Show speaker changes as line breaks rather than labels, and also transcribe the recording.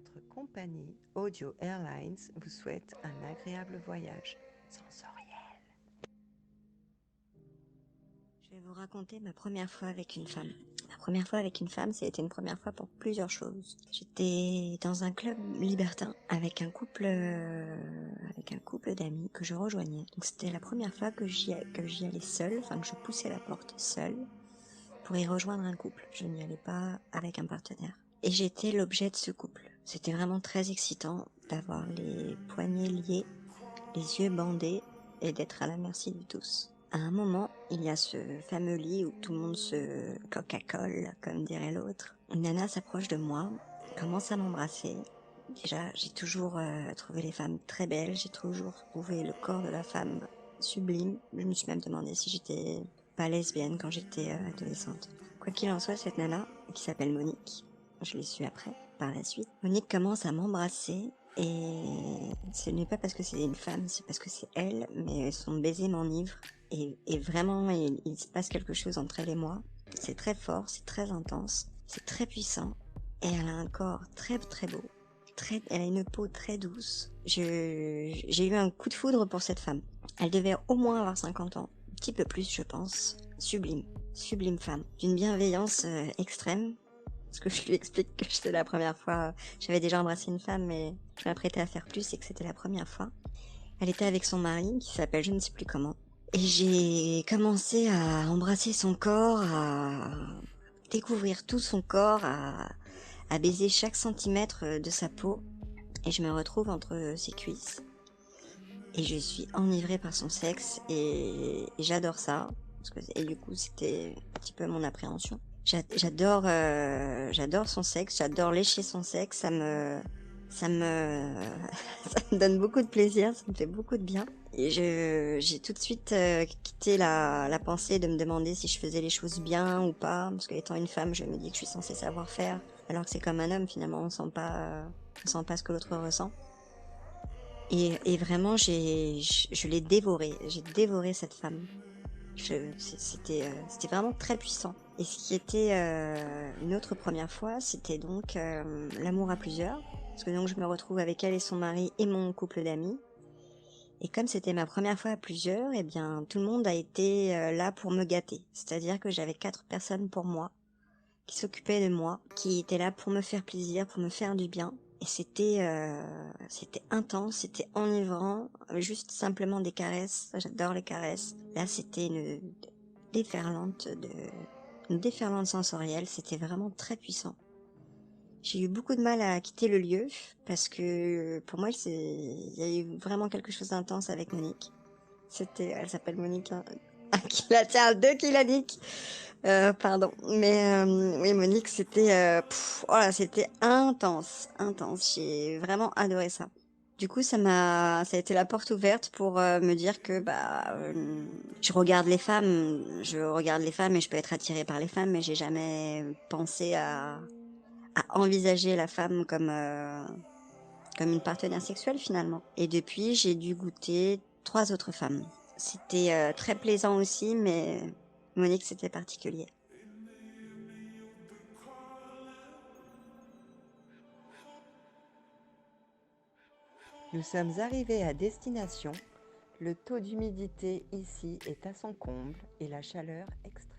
notre compagnie Audio Airlines vous souhaite un agréable voyage sensoriel.
Je vais vous raconter ma première fois avec une femme. Ma première fois avec une femme, ça a été une première fois pour plusieurs choses. J'étais dans un club libertin avec un couple d'amis que je rejoignais. Donc c'était la première fois que j'y allais seule, enfin que je poussais la porte seule pour y rejoindre un couple. Je n'y allais pas avec un partenaire. Et j'étais l'objet de ce couple. C'était vraiment très excitant d'avoir les poignets liés, les yeux bandés et d'être à la merci de tous. À un moment, il y a ce fameux lit où tout le monde se Coca-Colle, comme dirait l'autre. Une nana s'approche de moi, commence à m'embrasser. Déjà, j'ai toujours trouvé les femmes très belles, j'ai toujours trouvé le corps de la femme sublime. Je me suis même demandé si j'étais pas lesbienne quand j'étais adolescente. Quoi qu'il en soit, cette nana, qui s'appelle Monique, je l'ai su après, par la suite, Monique commence à m'embrasser et ce n'est pas parce que c'est une femme, c'est parce que c'est elle, mais son baiser m'enivre et vraiment il se passe quelque chose entre elle et moi. C'est très fort, c'est très intense, c'est très puissant et elle a un corps très très beau. Elle a une peau très douce. J'ai eu un coup de foudre pour cette femme. Elle devait au moins avoir 50 ans, un petit peu plus je pense. Sublime femme, d'une bienveillance extrême. Parce que je lui explique que c'était la première fois, j'avais déjà embrassé une femme mais je m'apprêtais à faire plus et que c'était la première fois. Elle était avec son mari qui s'appelle je ne sais plus comment. Et j'ai commencé à embrasser son corps, à découvrir tout son corps, à baiser chaque centimètre de sa peau. Et je me retrouve entre ses cuisses. Et je suis enivrée par son sexe et j'adore ça. Et du coup, c'était un petit peu mon appréhension. J'adore son sexe, j'adore lécher son sexe, ça me, ça me donne beaucoup de plaisir, ça me fait beaucoup de bien. Et j'ai tout de suite quitté la pensée de me demander si je faisais les choses bien ou pas, parce qu'étant une femme, je me dis que je suis censée savoir faire, alors que c'est comme un homme finalement, on sent pas ce que l'autre ressent. Et vraiment, je l'ai dévorée, j'ai dévoré cette femme. C'était vraiment très puissant. Et ce qui était une autre première fois, c'était donc l'amour à plusieurs. Parce que donc je me retrouve avec elle et son mari et mon couple d'amis. Et comme c'était ma première fois à plusieurs, eh bien tout le monde a été là pour me gâter. C'est-à-dire que j'avais 4 personnes pour moi, qui s'occupaient de moi, qui étaient là pour me faire plaisir, pour me faire du bien. Et c'était intense, c'était enivrant, juste simplement des caresses. J'adore les caresses. Là, c'était déferlante de, une déferlante sensorielle. C'était vraiment très puissant. J'ai eu beaucoup de mal à quitter le lieu parce que pour moi, il y a eu vraiment quelque chose d'intense avec Monique. Elle s'appelle Monique, hein. Qui la tient, deux qui la nique. Pardon. Mais oui, Monique, oh là, c'était intense. J'ai vraiment adoré ça. Du coup, ça a été la porte ouverte pour me dire que je regarde les femmes et je peux être attirée par les femmes, mais j'ai jamais pensé à envisager la femme comme une partenaire sexuelle finalement. Et depuis, j'ai dû goûter 3 autres femmes. C'était très plaisant aussi, mais Monique, c'était particulier.
Nous sommes arrivés à destination. Le taux d'humidité ici est à son comble et la chaleur extrême.